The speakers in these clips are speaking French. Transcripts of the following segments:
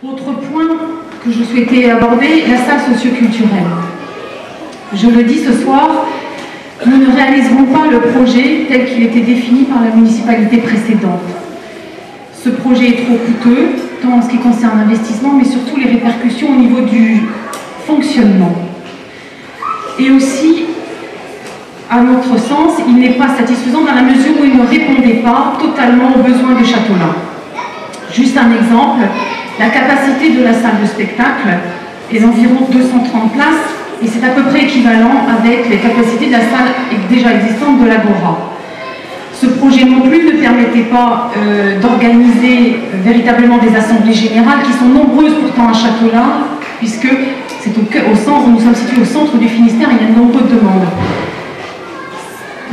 Autre point que je souhaitais aborder, la salle socioculturelle. Je le dis ce soir, nous ne réaliserons pas le projet tel qu'il était défini par la municipalité précédente. Ce projet est trop coûteux, tant en ce qui concerne l'investissement, mais surtout les répercussions au niveau du fonctionnement. Et aussi, à notre sens, il n'est pas satisfaisant dans la mesure où il ne répondait pas totalement aux besoins de Châteaulin. Juste un exemple, la capacité de la salle de spectacle est d'environ 230 places et c'est à peu près équivalent avec les capacités de la salle déjà existante de l'Agora. Ce projet non plus ne permettait pas d'organiser véritablement des assemblées générales qui sont nombreuses pourtant à Châteaulin, puisque c'est au centre, nous sommes situés au centre du Finistère et il y a de nombreuses demandes.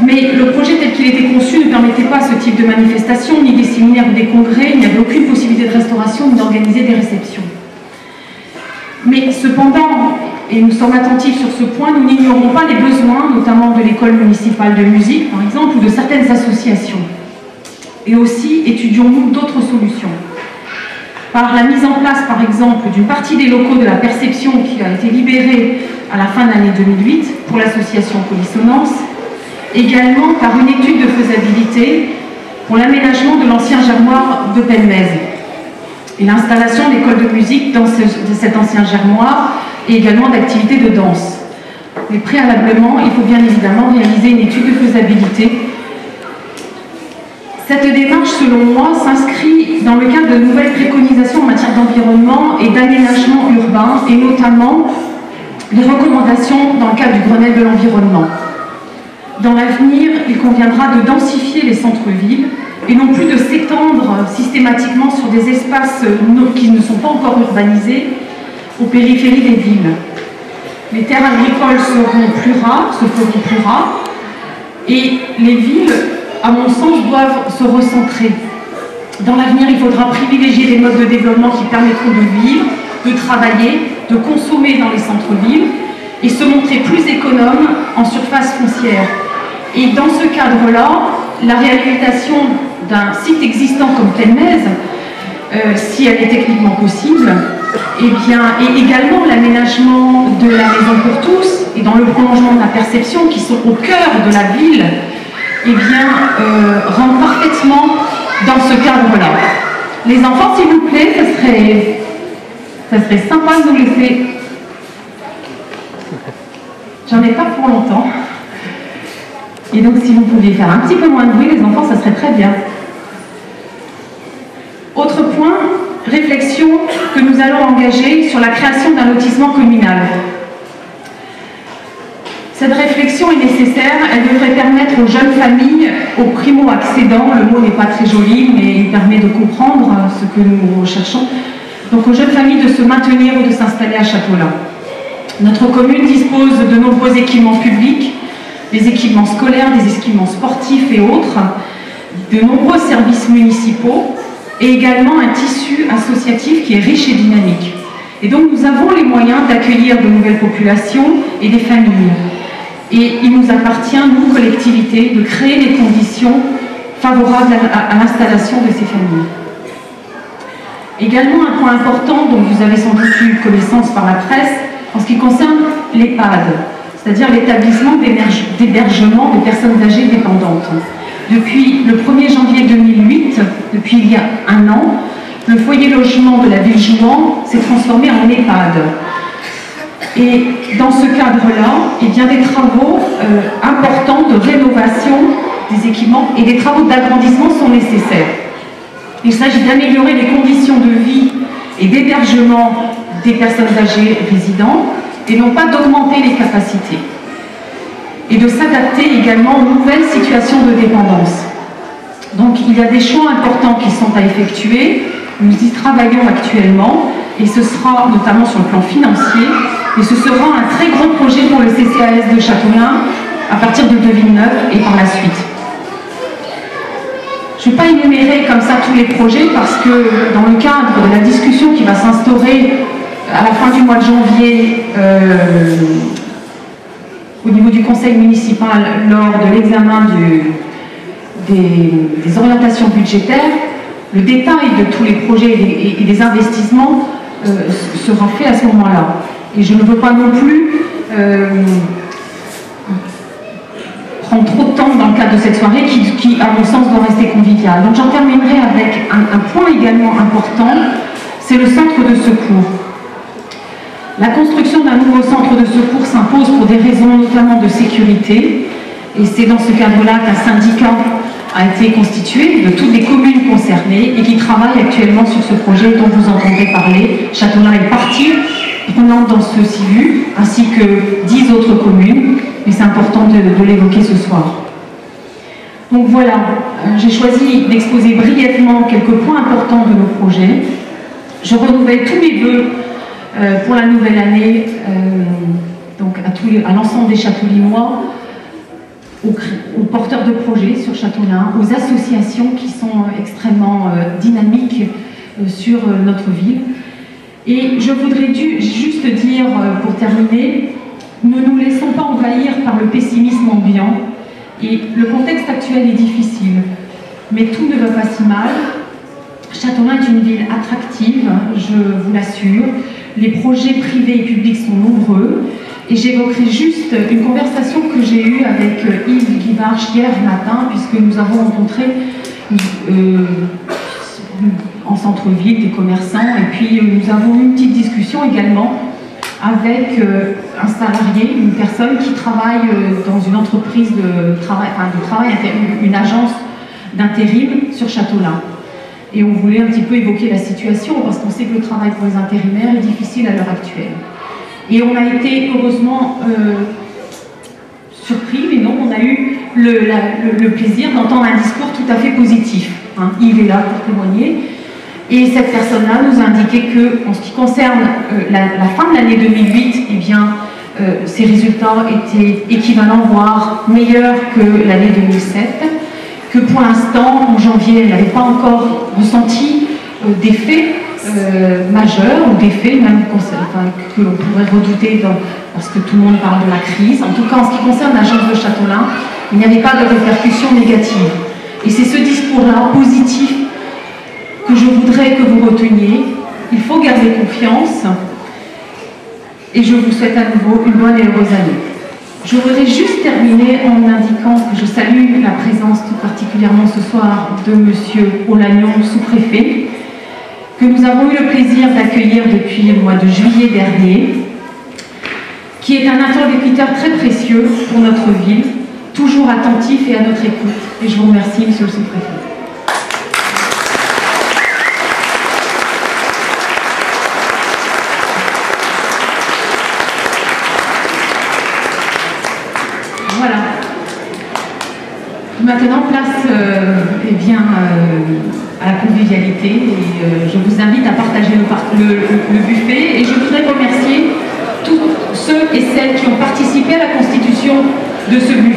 Mais le projet tel qu'il était conçu ne permettait pas ce type de manifestation, ni des séminaires ou des congrès, il n'y avait aucune possibilité de restauration ni d'organiser des réceptions. Mais cependant, et nous sommes attentifs sur ce point, nous n'ignorons pas les besoins, notamment de l'école municipale de musique, par exemple, ou de certaines associations. Et aussi, étudions-nous d'autres solutions. Par la mise en place, par exemple, d'une partie des locaux de la perception qui a été libérée à la fin de l'année 2008 pour l'association Polissonance, également par une étude de faisabilité pour l'aménagement de l'ancien germoir de Penmez et l'installation d'écoles de musique dans cet ancien germoir et également d'activités de danse. Mais préalablement, il faut bien évidemment réaliser une étude de faisabilité. Cette démarche, selon moi, s'inscrit dans le cadre de nouvelles préconisations en matière d'environnement et d'aménagement urbain, et notamment les recommandations dans le cadre du Grenelle de l'environnement. Dans l'avenir, il conviendra de densifier les centres-villes et non plus de s'étendre systématiquement sur des espaces qui ne sont pas encore urbanisés aux périphéries des villes. Les terres agricoles se feront plus rares et les villes, à mon sens, doivent se recentrer. Dans l'avenir, il faudra privilégier des modes de développement qui permettront de vivre, de travailler, de consommer dans les centres-villes et se montrer plus économe en surface foncière. Et dans ce cadre-là, la réhabilitation d'un site existant comme Penmez, si elle est techniquement possible, et également l'aménagement de la maison pour tous, et dans le prolongement de la perception, qui sont au cœur de la ville, rentrent parfaitement dans ce cadre-là. Les enfants, s'il vous plaît, ça serait sympa de nous laisser. J'en ai pas pour longtemps. Et donc, si vous pouviez faire un petit peu moins de bruit, les enfants, ça serait très bien. Autre point, réflexion que nous allons engager sur la création d'un lotissement communal. Cette réflexion est nécessaire, elle devrait permettre aux jeunes familles, aux primo-accédants, le mot n'est pas très joli, mais il permet de comprendre ce que nous recherchons, donc aux jeunes familles de se maintenir ou de s'installer à Châteaulin. Notre commune dispose de nombreux équipements publics, des équipements scolaires, des équipements sportifs et autres, de nombreux services municipaux et également un tissu associatif qui est riche et dynamique. Et donc nous avons les moyens d'accueillir de nouvelles populations et des familles. Et il nous appartient, nous, collectivités, de créer les conditions favorables à l'installation de ces familles. Également un point important dont vous avez sans doute eu connaissance par la presse, en ce qui concerne l'EHPAD, c'est-à-dire l'établissement d'hébergement des personnes âgées dépendantes. Depuis le 1er janvier 2008, depuis il y a un an, le foyer logement de la ville Jouan s'est transformé en EHPAD. Et dans ce cadre-là, des travaux importants de rénovation des équipements et des travaux d'agrandissement sont nécessaires. Il s'agit d'améliorer les conditions de vie et d'hébergement des personnes âgées résidentes et non pas d'augmenter les capacités. Et de s'adapter également aux nouvelles situations de dépendance. Donc il y a des choix importants qui sont à effectuer, nous y travaillons actuellement, et ce sera notamment sur le plan financier, et ce sera un très grand projet pour le CCAS de Châteaulin à partir de 2009 et par la suite. Je ne vais pas énumérer comme ça tous les projets parce que dans le cadre de la discussion qui va s'instaurer à la fin du mois de janvier au niveau du conseil municipal lors de l'examen des orientations budgétaires, le détail de tous les projets et des investissements sera fait à ce moment-là. Et je ne veux pas non plus prendre trop de temps dans le cadre de cette soirée qui à mon sens, doit rester conviviale. Donc j'en terminerai avec un point également important, c'est le centre de secours. La construction d'un nouveau centre de secours s'impose pour des raisons notamment de sécurité, et c'est dans ce cadre-là qu'un syndicat a été constitué de toutes les communes concernées et qui travaille actuellement sur ce projet dont vous entendrez parler. Châteaulin est partie prenante dans ce CIVU, ainsi que 10 autres communes, mais c'est important de l'évoquer ce soir. Donc voilà, j'ai choisi d'exposer brièvement quelques points importants de nos projets. Je renouvelle tous mes vœux pour la nouvelle année, donc à l'ensemble des Châteaulinois, aux porteurs de projets sur Châteaulin, aux associations qui sont extrêmement dynamiques sur notre ville. Et je voudrais juste dire, pour terminer, ne nous laissons pas envahir par le pessimisme ambiant. Et le contexte actuel est difficile, mais tout ne va pas si mal. Châteaulin est une ville attractive, je vous l'assure. Les projets privés et publics sont nombreux. Et j'évoquerai juste une conversation que j'ai eue avec Yves Guivarch hier matin, puisque nous avons rencontré en centre-ville des commerçants, et puis nous avons eu une petite discussion également avec un salarié, une personne qui travaille dans une entreprise de travail, une agence d'intérim sur Châteaulin. Et on voulait un petit peu évoquer la situation, parce qu'on sait que le travail pour les intérimaires est difficile à l'heure actuelle. Et on a été heureusement surpris, mais non, on a eu le plaisir d'entendre un discours tout à fait positif. Hein. Yves est là pour témoigner. Et cette personne-là nous a indiqué qu'en ce qui concerne la fin de l'année 2008, eh bien, ses résultats étaient équivalents, voire meilleurs que l'année 2007, que pour l'instant, en janvier, elle n'avait pas encore ressenti d'effets majeurs, ou d'effets même que l'on pourrait redouter parce que tout le monde parle de la crise. En tout cas, en ce qui concerne l'agence de Châteaulin, il n'y avait pas de répercussions négatives. Et c'est ce discours-là, positif, que je voudrais que vous reteniez. Il faut garder confiance, et je vous souhaite à nouveau une bonne et heureuse année. Je voudrais juste terminer en indiquant que je salue la présence tout particulièrement ce soir de M. Olagnon, sous-préfet, que nous avons eu le plaisir d'accueillir depuis le mois de juillet dernier, qui est un interlocuteur très précieux pour notre ville, toujours attentif et à notre écoute. Et je vous remercie, Monsieur le sous-préfet. Voilà. Maintenant, place à la convivialité, et je vous invite à partager le buffet, et je voudrais remercier tous ceux et celles qui ont participé à la constitution de ce buffet.